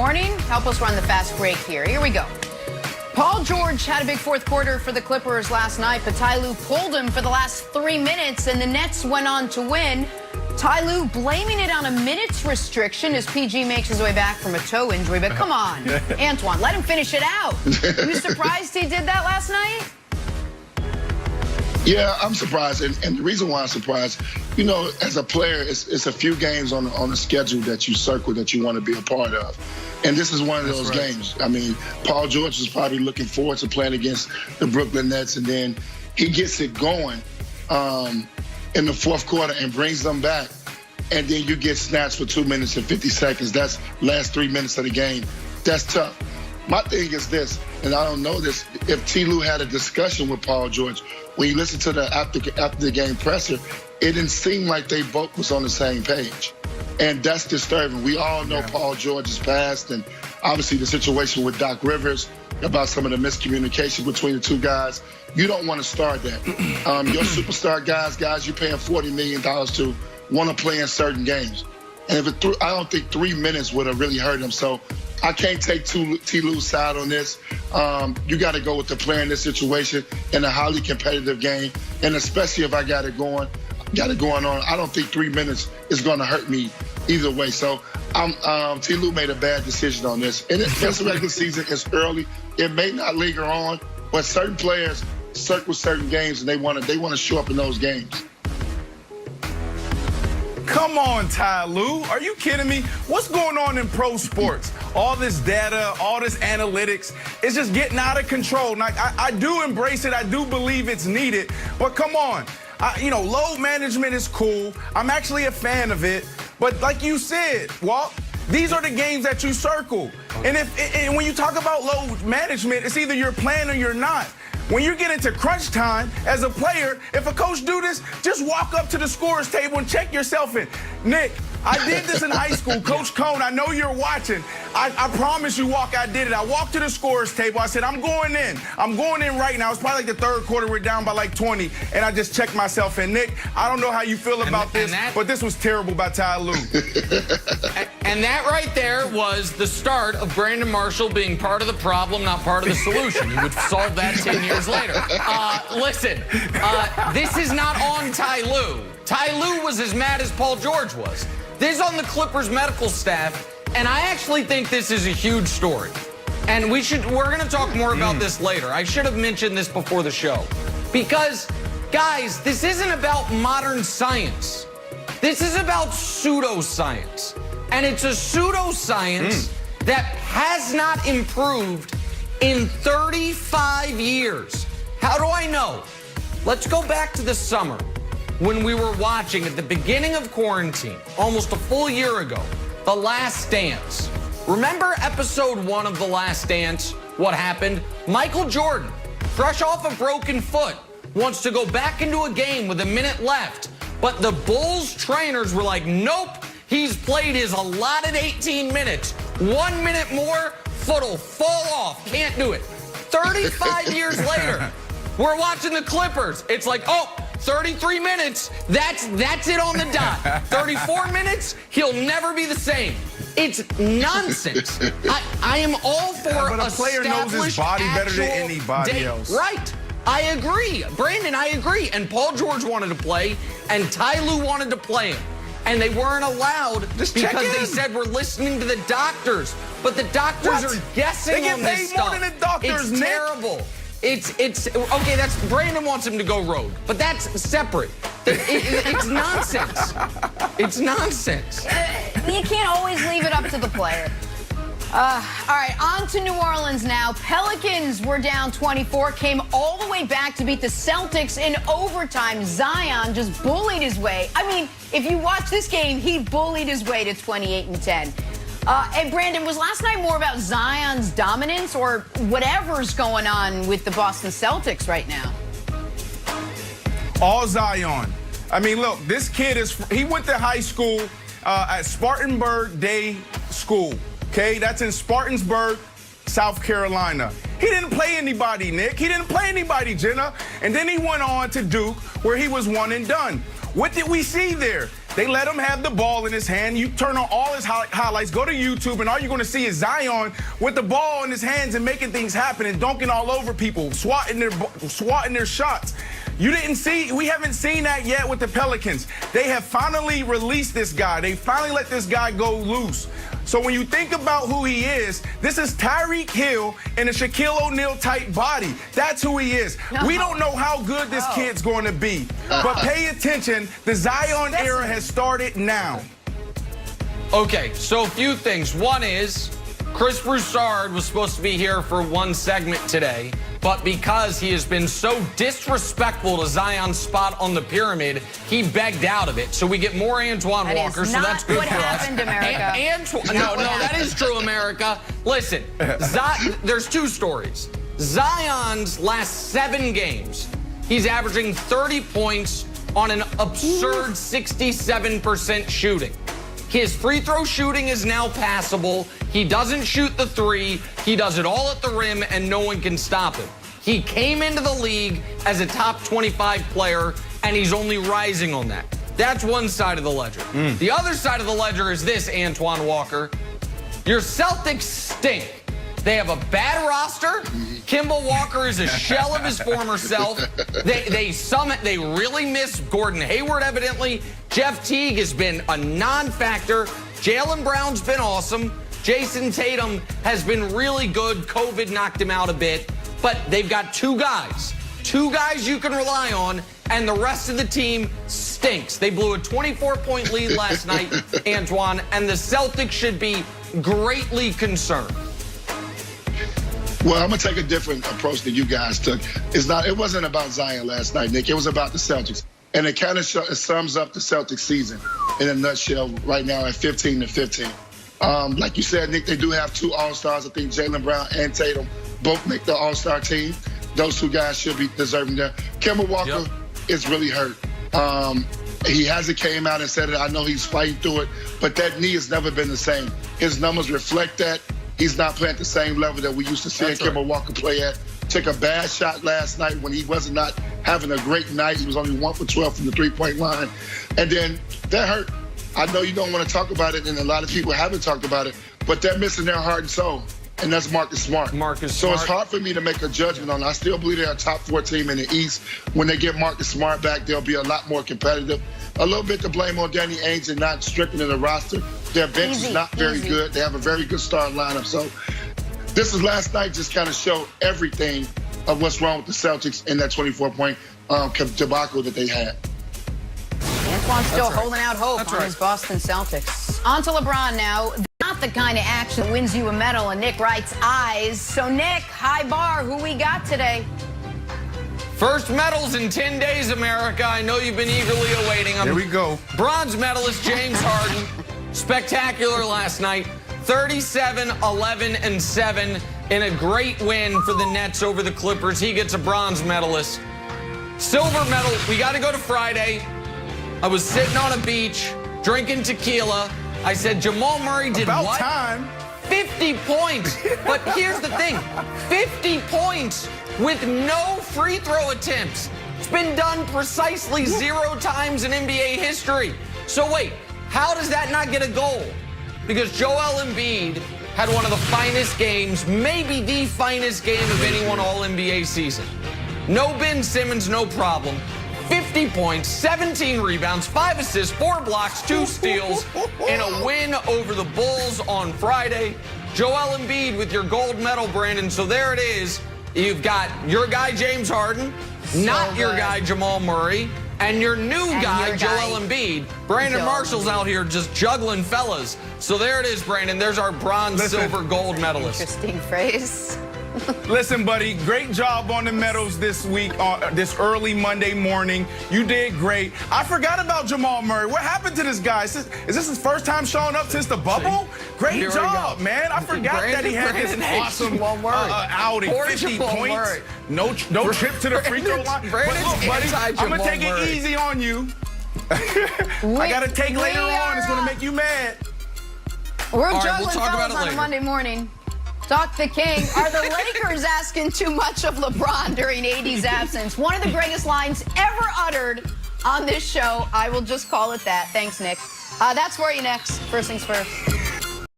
morning. Help us run the fast break here. Here we go. Paul George had a big fourth quarter for the Clippers last night, but Ty Lue pulled him for the last 3 minutes, and the Nets went on to win. Ty Lue blaming it on a minutes restriction as PG makes his way back from a toe injury. But come on, Antoine, let him finish it out. You surprised he did that last night? Yeah, I'm surprised, and the reason why I'm surprised, you know, as a player, it's a few games on the schedule that you circle that you want to be a part of, and this is one of those games. I mean, Paul George is probably looking forward to playing against the Brooklyn Nets, and then he gets it going in the fourth quarter and brings them back, and then you get snatched for 2 minutes and 50 seconds. That's last 3 minutes of the game. That's tough. My thing is this, and I don't know this, if T. Lue had a discussion with Paul George, when you listen to the after the game presser, it didn't seem like they both was on the same page. And that's disturbing. We all know Paul George's past and obviously the situation with Doc Rivers about some of the miscommunication between the two guys. You don't want to start that. Your superstar guys you're paying $40 million to want to play in certain games. And I don't think 3 minutes would have really hurt him. So I can't take T. Lue's side on this. You got to go with the player in this situation in a highly competitive game, and especially if I got it going on. I don't think 3 minutes is going to hurt me either way. So T. Lue made a bad decision on this. And this regular season is early. It may not linger on, but certain players circle certain games, and they want to show up in those games. Come on, Ty Lue. Are you kidding me? What's going on in pro sports? All this data, all this analytics, it's just getting out of control. Now, I do embrace it. I do believe it's needed. But come on. Load management is cool. I'm actually a fan of it. But like you said, Walt, these are the games that you circle. And when you talk about load management, it's either you're playing or you're not. When you get into crunch time as a player, if a coach do this, just walk up to the scorer's table and check yourself in. Nick, I did this in high school. Coach Cone, I know you're watching. I promise you, I did it. I walked to the scorer's table. I said, I'm going in. I'm going in right now. It's probably like the third quarter. We're down by like 20. And I just checked myself in. Nick, I don't know how you feel about this, but this was terrible by Ty Lue. And that right there was the start of Brandon Marshall being part of the problem, not part of the solution. He would solve that 10 years later. Listen, this is not on Ty Lue. Ty Lue was as mad as Paul George was. This is on the Clippers medical staff, and I actually think this is a huge story. And we're going to talk more about this later. I should have mentioned this before the show. Because, guys, this isn't about modern science. This is about pseudoscience. And it's a pseudoscience that has not improved in 35 years. How do I know? Let's go back to the summer when we were watching at the beginning of quarantine, almost a full year ago, The Last Dance. Remember episode 1 of The Last Dance? What happened? Michael Jordan, fresh off a broken foot, wants to go back into a game with a minute left. But the Bulls trainers were like, nope, he's played his allotted 18 minutes. 1 minute more, foot'll fall off. Can't do it. 35 years later, we're watching the Clippers. It's like, oh, 33 minutes, that's it on the dot. 34 minutes, he'll never be the same. It's nonsense. I am all for but a player knows his body better than anybody else. Right. I agree. Brandon, I agree. And Paul George wanted to play, and Ty Lue wanted to play him. And they weren't allowed because they said we're listening to the doctors. But the doctors are guessing on this stuff. More than the doctors, it's terrible. It's okay. That's Brandon wants him to go rogue, but that's separate. It's nonsense. It's nonsense. You can't always leave it up to the player. All right, on to New Orleans now. Pelicans were down 24, came all the way back to beat the Celtics in overtime. Zion just bullied his way. I mean, if you watch this game, he bullied his way to 28-10. And Brandon, was last night more about Zion's dominance or whatever's going on with the Boston Celtics right now? All Zion. I mean, look, this kid he went to high school at Spartanburg Day School. Okay, that's in Spartanburg, South Carolina. He didn't play anybody, Nick. He didn't play anybody, Jenna. And then he went on to Duke, where he was one and done. What did we see there? They let him have the ball in his hand. You turn on all his highlights, go to YouTube, and all you're going to see is Zion with the ball in his hands and making things happen and dunking all over people, swatting their shots. We haven't seen that yet with the Pelicans. They have finally released this guy. They finally let this guy go loose. So when you think about who he is, this is Tyreek Hill in a Shaquille O'Neal type body. That's who he is. No. We don't know how good this kid's going to be. But pay attention, the Zion era has started now. Okay, so a few things. One is Chris Broussard was supposed to be here for one segment today, but because he has been so disrespectful to Zion's spot on the pyramid, he begged out of it. So we get more Antoine Walker, so that's good for us. What happened, America? No, that is true, America. Listen, there's two stories. Zion's last 7 games, he's averaging 30 points on an absurd 67% shooting. His free throw shooting is now passable. He doesn't shoot the 3. He does it all at the rim, and no one can stop him. He came into the league as a top 25 player, and he's only rising on that. That's one side of the ledger. The other side of the ledger is this, Antoine Walker. Your Celtics stink. They have a bad roster. Kemba Walker is a shell of his former self. They really miss Gordon Hayward, evidently. Jeff Teague has been a non-factor. Jaylen Brown's been awesome. Jason Tatum has been really good. COVID knocked him out a bit. But they've got 2 guys. 2 guys you can rely on, and the rest of the team stinks. They blew a 24-point lead last night, Antoine, and the Celtics should be greatly concerned. Well, I'm going to take a different approach than you guys took. It wasn't about Zion last night, Nick. It was about the Celtics. And it kind of sums up the Celtics season in a nutshell right now at 15-15. Like you said, Nick, they do have 2 All-Stars. I think Jaylen Brown and Tatum both make the All-Star team. Those 2 guys should be deserving there. Kemba Walker is really hurt. He hasn't came out and said it. I know he's fighting through it, but that knee has never been the same. His numbers reflect that. He's not playing at the same level that we used to see Kemba Walker play at. Took a bad shot last night when he wasn't not having a great night. He was only 1 for 12 from the 3-point line. And then that hurt. I know you don't want to talk about it, and a lot of people haven't talked about it, but they're missing their heart and soul, and that's Marcus Smart. So it's hard for me to make a judgment on it. I still believe they're a top 4 team in the East. When they get Marcus Smart back, they'll be a lot more competitive. A little bit to blame on Danny Ainge and not strengthening the roster. Their bench is not very good. They have a very good starting lineup. So this is last night just kind of showed everything of what's wrong with the Celtics in that 24-point debacle that they had. Antoine's still holding out hope on his Boston Celtics. On to LeBron now. Not the kind of action that wins you a medal in Nick Wright's eyes. So, Nick, high bar, who we got today? First medals in 10 days, America. I know you've been eagerly awaiting them. Here we go. Bronze medalist James Harden. Spectacular last night. 37, 11, and 7 in a great win for the Nets over the Clippers. He gets a bronze medalist. Silver medal, we got to go to Friday. I was sitting on a beach, drinking tequila. I said, Jamal Murray did About what? time. 50 points. But here's the thing, 50 points with no free throw attempts. It's been done precisely 0 times in NBA history. So wait, how does that not get a goal? Because Joel Embiid had one of the finest games, maybe the finest game of anyone all-NBA season. No Ben Simmons, no problem. 50 points, 17 rebounds, 5 assists, 4 blocks, 2 steals in a win over the Bulls on Friday. Joel Embiid with your gold medal, Brandon. So there it is. You've got your guy, James Harden, not your guy, Jamal Murray, and your new guy, Joel Embiid. Brandon Marshall's out here just juggling fellas. So there it is, Brandon. There's our bronze, silver, gold medalist. Interesting phrase. Listen, buddy, great job on the medals this week, this early Monday morning. You did great. I forgot about Jamal Murray. What happened to this guy? Is this his first time showing up since the bubble? Great job, man. I forgot that he had this awesome outing. 50 points. No trip to the free throw line. But look, buddy, I'm going to take it easy on you. I got a take later on. It's going to make you mad. We're juggling fellas on a Monday morning. Talk the King. Are the Lakers asking too much of LeBron during AD's absence? One of the greatest lines ever uttered on this show. I will just call it that. Thanks, Nick. That's for you next. First things first.